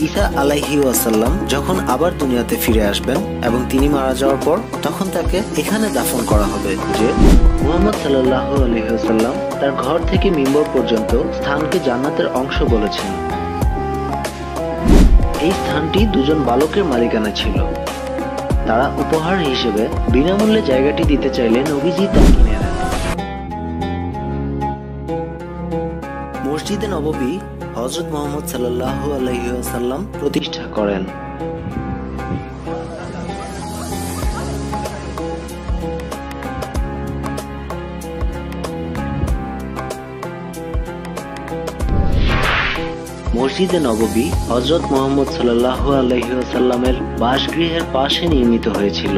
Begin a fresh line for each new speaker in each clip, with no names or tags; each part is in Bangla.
ঈসা আলাইহি ওয়াসাল্লাম যখন আবার দুনিয়াতে ফিরে আসবেন এবং তিনি মারা যাওয়ার পর তখন তাকে এখানে দাফন করা হবে। যে মুহাম্মদ সাল্লাল্লাহু আলাইহি ওয়াসাল্লাম তার ঘর থেকে মিম্বর পর্যন্ত স্থানকে জান্নাতের অংশ বলেছেন। এই স্থানটি দুজন বালকের মালিকানা ছিল। তারা উপহার হিসেবে বিনামূল্যে জায়গাটি দিতে চাইলে নবীজি তা কিনে নেন। মসজিদে নববী হযরত মুহাম্মদ সাল্লাল্লাহু আলাইহি ওয়াসাল্লাম প্রতিষ্ঠা করেন। মসজিদে নববী হযরত মুহাম্মদ সাল্লাল্লাহু আলাইহি ওয়াসাল্লামের বাসগৃহের পাশে নির্মিত হয়েছিল।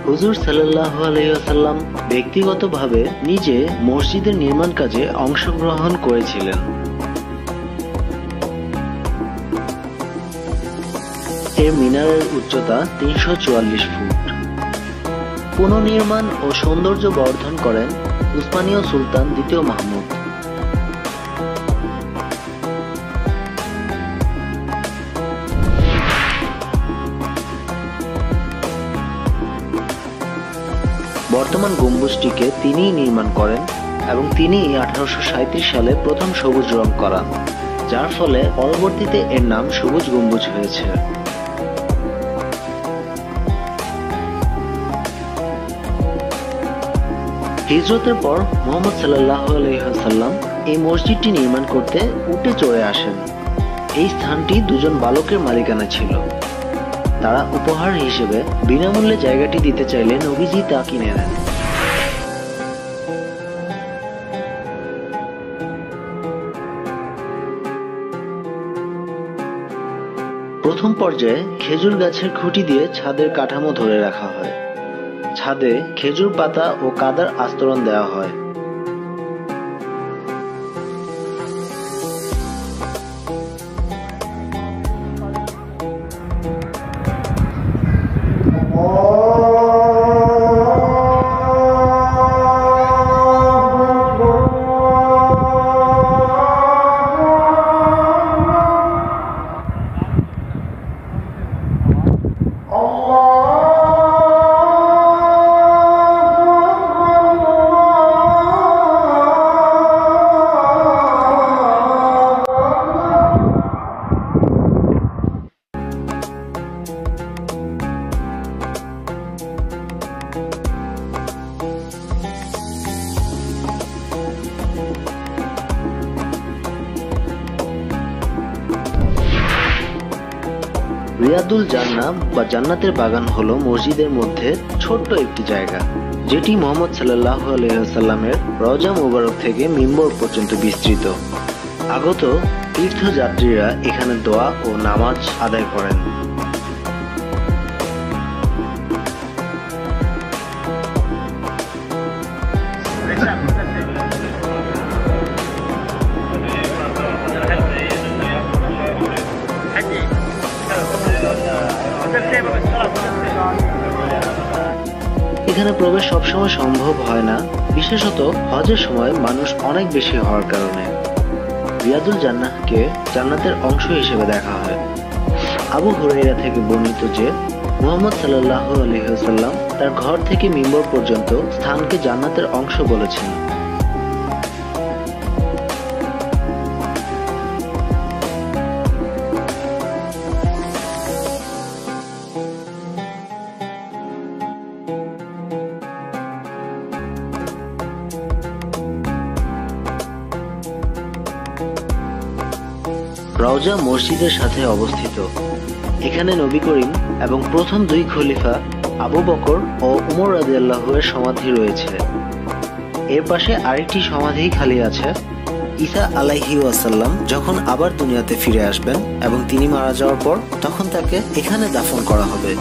হুজুর সাল্লাল্লাহু আলাইহি ওয়াসাল্লাম ব্যক্তিগতভাবে নিজে মসজিদের নির্মাণ কাজে অংশগ্রহণ করেছিলেন। এর মিনারের উচ্চতা ৩৪৪ ফুট। পুনর্নির্মাণ ও সৌন্দর্য বর্ধন করেন উসমানীয় সুলতান দ্বিতীয় মাহমুদ। বর্তমান গম্বুজটিকে তিনিই নির্মাণ করেন এবং তিনিই ১৮৩৭ সালে প্রথম সবুজ রং করান, যার ফলে পরবর্তীতে এর নাম সবুজ গম্বুজ হয়েছে। হিজরতের পর মুহাম্মদ সাল্লাল্লাহু আলাইহি ওয়াসাল্লাম এই মসজিদটি নির্মাণ করতে উটে চড়ে আসেন। এই স্থানটি দুজন বালকের মালিকানা ছিল। তারা উপহার হিসেবে বিনামূল্যে জায়গাটি দিতে চাইলে নবীজি তা কিনে নেন। প্রথম পর্যায়ে খেজুর গাছের খুঁটি দিয়ে ছাদের কাঠামো ধরে রাখা হয়। ছাদে খেজুর পাতা ও কাদার আস্তরণ দেওয়া হয়। রিয়াদুল জান্নাহ বা জান্নাতের বাগান হলো মসজিদের মধ্যে ছোট্ট একটি জায়গা, যেটি মুহাম্মদ সাল্লাল্লাহু আলাইহি ওয়াসাল্লামের রওজা মুবারক থেকে মিম্বর পর্যন্ত বিস্তৃত। আগত তীর্থযাত্রীরা এখানে দোয়া ও নামাজ আদায় করেন। এখানে প্রবেশ সবসময় সম্ভব হয় না, বিশেষত হজের সময় মানুষ অনেক বেশি হওয়ার কারণে। রিয়াদুল জান্নাহকে জান্নাতের অংশ হিসেবে দেখা হয়। আবু হুরায়রা থেকে বর্ণিত যে মুহাম্মদ সাল্লাল্লাহু আলাইহি ওয়াসাল্লাম তার ঘর থেকে মিম্বর পর্যন্ত স্থানকে জান্নাতের অংশ বলেছেন। রওজা মসজিদের সাথে অবস্থিত। এখানে নবী করিম এবং প্রথম দুই খলিফা আবু বকর ও উমর রাদিয়াল্লাহু এর সমাধি রয়েছে। এর পাশে আরেকটি সমাধি খালি আছে। ঈসা আলাইহি ওয়াসাল্লাম যখন আবার দুনিয়াতে ফিরে আসবেন এবং তিনি মারা যাওয়ার পর তখন তাকে এখানে দাফন করা হবে।